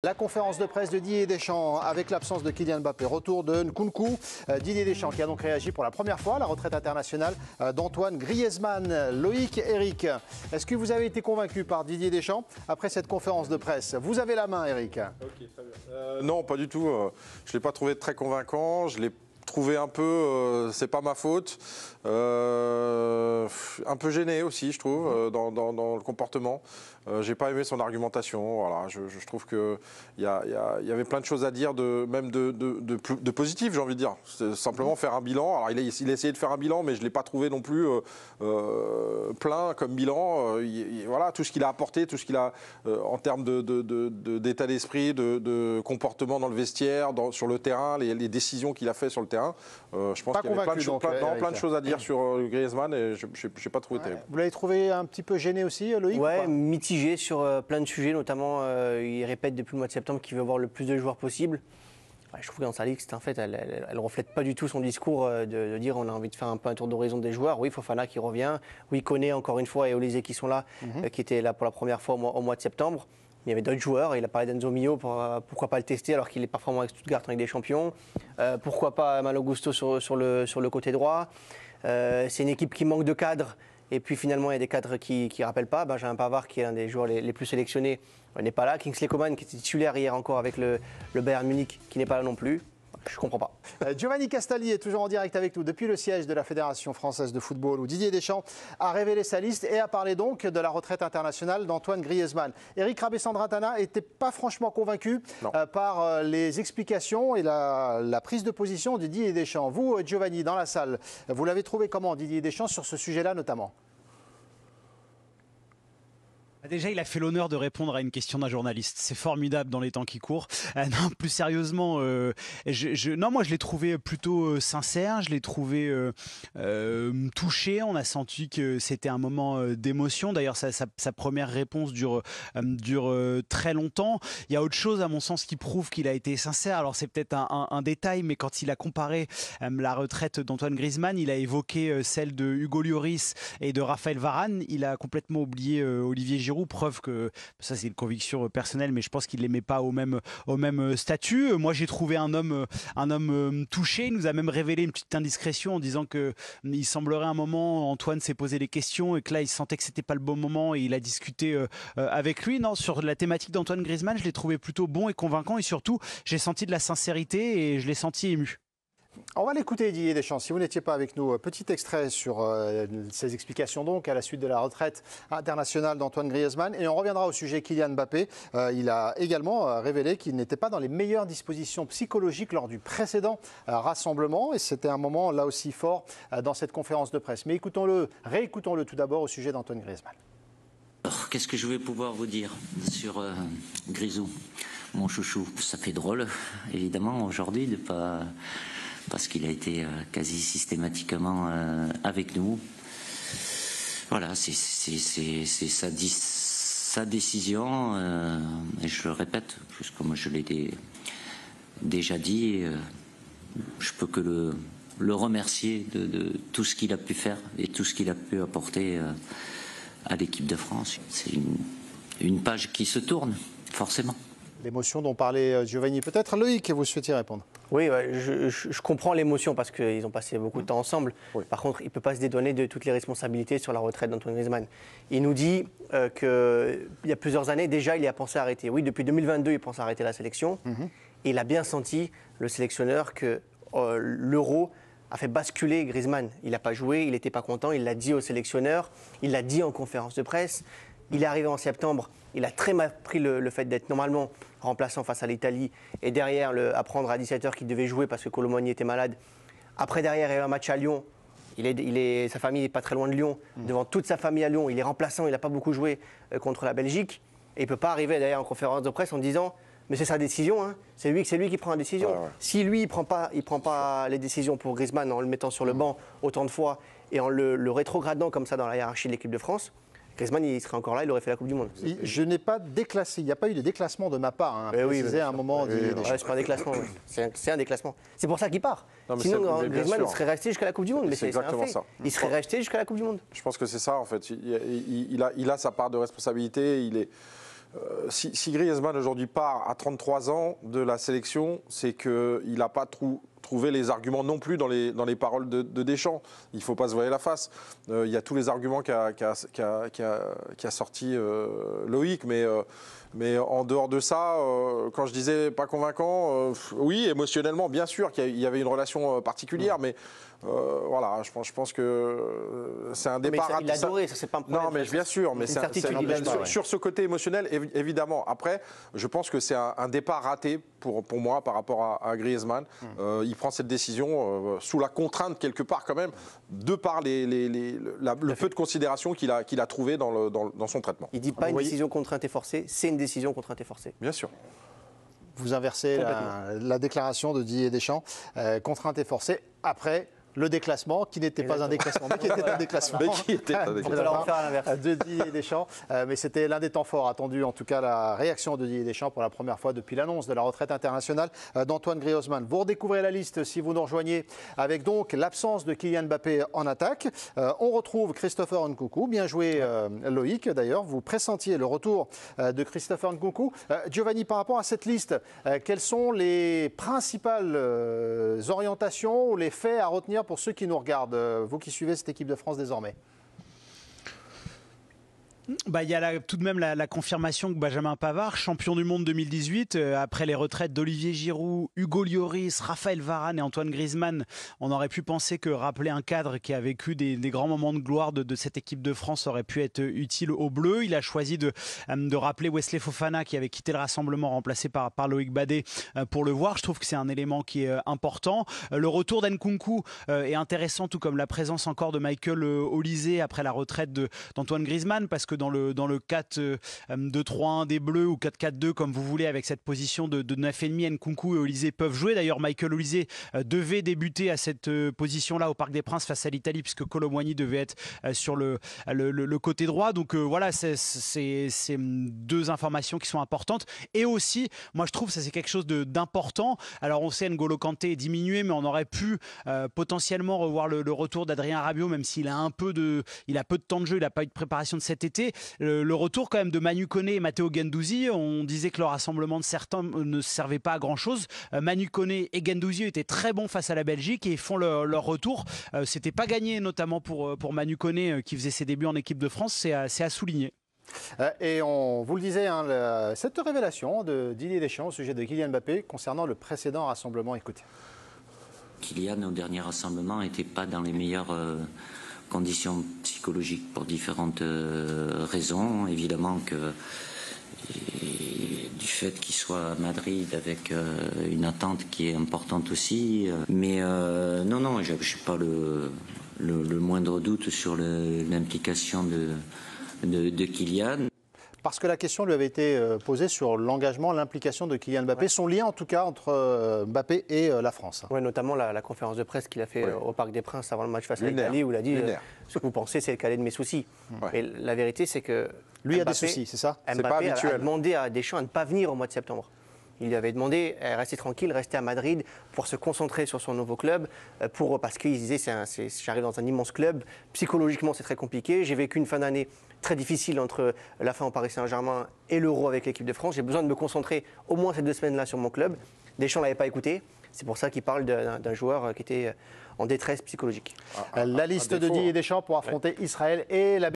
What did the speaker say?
La conférence de presse de Didier Deschamps avec l'absence de Kylian Mbappé, retour de Nkunku. Didier Deschamps qui a donc réagi pour la première fois à la retraite internationale d'Antoine Griezmann. Loïc, Eric, est-ce que vous avez été convaincu par Didier Deschamps après cette conférence de presse? Vous avez la main, Eric. Ok, très bien. Non, pas du tout. Je ne l'ai pas trouvé très convaincant. Je l'ai trouvé un peu, c'est pas ma faute, un peu gêné aussi, je trouve, dans le comportement. J'ai pas aimé son argumentation. Voilà, je trouve que il y avait plein de choses à dire, même de positif, j'ai envie de dire. Simplement faire un bilan. Alors il a essayé de faire un bilan, mais je l'ai pas trouvé non plus plein comme bilan. Voilà, tout ce qu'il a apporté, tout ce qu'il a en termes d'état d'esprit, de comportement dans le vestiaire, sur le terrain, les décisions qu'il a fait sur le terrain. Je pense qu'il y avait plein de choses à dire sur Griezmann et je n'ai pas trouvé terrible. Vous l'avez trouvé un petit peu gêné aussi, Loïc? Ouais, mitigé sur plein de sujets, notamment il répète depuis le mois de septembre qu'il veut voir le plus de joueurs possible. Ouais, je trouve que dans sa ligue, c'est un fait, elle ne reflète pas du tout son discours de dire on a envie de faire un peu un tour d'horizon des joueurs. Oui, Fofana qui revient, oui, Koné encore une fois et Olysée qui sont là, qui étaient là pour la première fois au mois de septembre. Il y avait d'autres joueurs, il a parlé d'Enzo Mio, pourquoi pas le tester alors qu'il est performant avec Stuttgart en Ligue des Champions. Pourquoi pas Malo Gusto sur le côté droit. C'est une équipe qui manque de cadres. Et puis finalement, il y a des cadres qui ne rappellent pas. Benjamin Pavard, qui est l'un des joueurs les plus sélectionnés, n'est pas là. Kingsley Coman, qui était titulaire hier encore avec le Bayern Munich, qui n'est pas là non plus. Je ne comprends pas. Giovanni Castaldi est toujours en direct avec nous depuis le siège de la Fédération française de football où Didier Deschamps a révélé sa liste et a parlé donc de la retraite internationale d'Antoine Griezmann. Eric Rabessandratana n'était pas franchement convaincu par les explications et la prise de position de Didier Deschamps. Vous, Giovanni, dans la salle, vous l'avez trouvé comment, Didier Deschamps, sur ce sujet-là notamment? Déjà, il a fait l'honneur de répondre à une question d'un journaliste. C'est formidable dans les temps qui courent. Non, plus sérieusement, moi, je l'ai trouvé plutôt sincère. Je l'ai trouvé touché. On a senti que c'était un moment d'émotion. D'ailleurs, sa première réponse dure très longtemps. Il y a autre chose, à mon sens, qui prouve qu'il a été sincère. Alors, c'est peut-être un détail, mais quand il a comparé la retraite d'Antoine Griezmann, il a évoqué celle de Hugo Lloris et de Raphaël Varane. Il a complètement oublié Olivier Giroud. Preuve que, ça c'est une conviction personnelle, mais je pense qu'il ne les met pas au même statut. Moi j'ai trouvé un homme touché. Il nous a même révélé une petite indiscrétion en disant qu'il semblerait un moment, Antoine s'est posé des questions et que là il sentait que c'était pas le bon moment et il a discuté avec lui. Non, sur la thématique d'Antoine Griezmann, je l'ai trouvé plutôt bon et convaincant et surtout j'ai senti de la sincérité et je l'ai senti ému. On va l'écouter, Didier Deschamps. Si vous n'étiez pas avec nous, petit extrait sur ses explications donc à la suite de la retraite internationale d'Antoine Griezmann. Et on reviendra au sujet Kylian Mbappé. Il a également révélé qu'il n'était pas dans les meilleures dispositions psychologiques lors du précédent rassemblement. Et c'était un moment là aussi fort dans cette conférence de presse. Mais réécoutons-le tout d'abord au sujet d'Antoine Griezmann. Alors, qu'est-ce que je vais pouvoir vous dire sur Grisou, mon chouchou? Ça fait drôle, évidemment, aujourd'hui, de pas... parce qu'il a été quasi systématiquement avec nous. Voilà, c'est sa décision, et je le répète, puisque comme je l'ai déjà dit, je peux que le remercier de tout ce qu'il a pu faire et tout ce qu'il a pu apporter à l'équipe de France. C'est une page qui se tourne, forcément. L'émotion dont parlait Giovanni, peut-être. Loïc, vous souhaitiez répondre? Oui, je comprends l'émotion parce qu'ils ont passé beaucoup de temps ensemble. Oui. Par contre, il ne peut pas se dédouaner de toutes les responsabilités sur la retraite d'Antoine Griezmann. Il nous dit qu'il y a plusieurs années, déjà, il y a pensé à arrêter. Oui, depuis 2022, il pense à arrêter la sélection. Et il a bien senti, le sélectionneur, que l'Euro a fait basculer Griezmann. Il n'a pas joué, il n'était pas content, il l'a dit au sélectionneur, il l'a dit en conférence de presse. Il est arrivé en septembre, il a très mal pris le fait d'être normalement remplaçant face à l'Italie et derrière apprendre à 17h qu'il devait jouer parce que Colomani était malade. Après derrière, il y a eu un match à Lyon, sa famille n'est pas très loin de Lyon, devant toute sa famille à Lyon, il est remplaçant, il n'a pas beaucoup joué contre la Belgique et il ne peut pas arriver d'ailleurs en conférence de presse en disant mais c'est sa décision, hein. C'est lui qui prend la décision. Ouais. Si lui, il prend pas les décisions pour Griezmann en le mettant sur le banc autant de fois et en le rétrogradant comme ça dans la hiérarchie de l'équipe de France, Griezmann, il serait encore là, il aurait fait la Coupe du Monde. Je n'ai pas déclassé, il n'y a pas eu de déclassement de ma part. Hein, oui, à un moment. C'est pas un déclassement, oui. C'est un déclassement. C'est pour ça qu'il part. Non, sinon, Griezmann serait resté jusqu'à la Coupe du Monde. Mais c'est exactement ça. Il serait resté jusqu'à la Coupe du Monde. Je pense que c'est ça, en fait. Il a sa part de responsabilité. si Griezmann aujourd'hui part à 33 ans de la sélection, c'est qu'il n'a pas trouvé les arguments non plus dans les paroles de Deschamps. Il ne faut pas se voiler la face. Il y a tous les arguments qu'a sorti Loïc, mais en dehors de ça, quand je disais pas convaincant, oui, émotionnellement, bien sûr qu'il y avait une relation particulière, mais voilà, je pense que c'est un départ. Il a adoré, ça c'est pas un problème. Non, mais bien sûr, mais sur ce côté émotionnel, évidemment. Après, je pense que c'est un départ raté pour moi par rapport à Griezmann. Il prend cette décision sous la contrainte quelque part quand même, de par le peu de considération qu'il a trouvé dans son traitement. Il dit pas une décision contrainte et forcée, c'est une décision contrainte et forcée. Bien sûr. Vous inversez la déclaration de Didier Deschamps, contrainte et forcée, après le déclassement, qui n'était pas un déclassement, mais qui était un déclassement. Mais qui était un déclassement. De Didier Deschamps. Mais c'était l'un des temps forts attendus, en tout cas la réaction de Didier Deschamps pour la première fois depuis l'annonce de la retraite internationale d'Antoine Griezmann. Vous redécouvrez la liste si vous nous rejoignez avec donc l'absence de Kylian Mbappé en attaque. On retrouve Christopher Nkunku. Bien joué Loïc d'ailleurs. Vous pressentiez le retour de Christopher Nkunku. Giovanni, par rapport à cette liste, quelles sont les principales orientations ou les faits à retenir pour ceux qui nous regardent, vous qui suivez cette équipe de France désormais? Il y a tout de même la confirmation que Benjamin Pavard, champion du monde 2018, après les retraites d'Olivier Giroud, Hugo Lloris, Raphaël Varane et Antoine Griezmann, on aurait pu penser que rappeler un cadre qui a vécu des grands moments de gloire de cette équipe de France aurait pu être utile aux Bleus. Il a choisi de rappeler Wesley Fofana qui avait quitté le rassemblement, remplacé par Loïc Badet, pour le voir. Je trouve que c'est un élément qui est important. Le retour d'Nkunku est intéressant, tout comme la présence encore de Michael Olise après la retraite d'Antoine Griezmann, parce que dans le 4-2-3-1 des Bleus ou 4-4-2 comme vous voulez, avec cette position de 9,5, Nkunku et Olise peuvent jouer. D'ailleurs, Michael Olise devait débuter à cette position-là au Parc des Princes face à l'Italie, puisque Kolo Muani devait être sur le côté droit. Donc voilà, c'est deux informations qui sont importantes. Et aussi, moi je trouve que ça c'est quelque chose d'important. Alors on sait N'Golo Kanté est diminué, mais on aurait pu potentiellement revoir le retour d'Adrien Rabiot, même s'il a peu de temps de jeu, il n'a pas eu de préparation de cet été. Le retour quand même de Manu Koné et Matteo Guendouzi, on disait que le rassemblement de certains ne servait pas à grand chose. Manu Koné et Guendouzi étaient très bons face à la Belgique et font leur retour. C'était pas gagné, notamment pour Manu Koné qui faisait ses débuts en équipe de France, c'est à souligner. Et on vous le disait, cette révélation de Didier Deschamps au sujet de Kylian Mbappé concernant le précédent rassemblement, écoutez. Kylian au dernier rassemblement n'était pas dans les meilleures conditions psychologiques pour différentes raisons. Évidemment que du fait qu'il soit à Madrid avec une attente qui est importante aussi. Mais non, je n'ai pas le moindre doute sur l'implication de Kylian. Parce que la question lui avait été posée sur l'engagement, l'implication de Kylian Mbappé, son lien en tout cas entre Mbappé et la France. Oui, notamment la conférence de presse qu'il a fait au Parc des Princes avant le match face à l'Italie, où il a dit ce que vous pensez, c'est le cadet de mes soucis. Et la vérité, c'est que lui Mbappé, a des soucis, c'est ça? Mbappé a demandé à Deschamps de ne pas venir au mois de septembre. Il lui avait demandé rester tranquille, rester à Madrid pour se concentrer sur son nouveau club, parce qu'il disait j'arrive dans un immense club, psychologiquement c'est très compliqué, j'ai vécu une fin d'année très difficile entre la fin au Paris Saint-Germain et l'Euro avec l'équipe de France, j'ai besoin de me concentrer au moins ces 2 semaines-là sur mon club. Deschamps ne l'avait pas écouté, c'est pour ça qu'il parle d'un joueur qui était en détresse psychologique. La liste de Didier Deschamps pour affronter Israël et la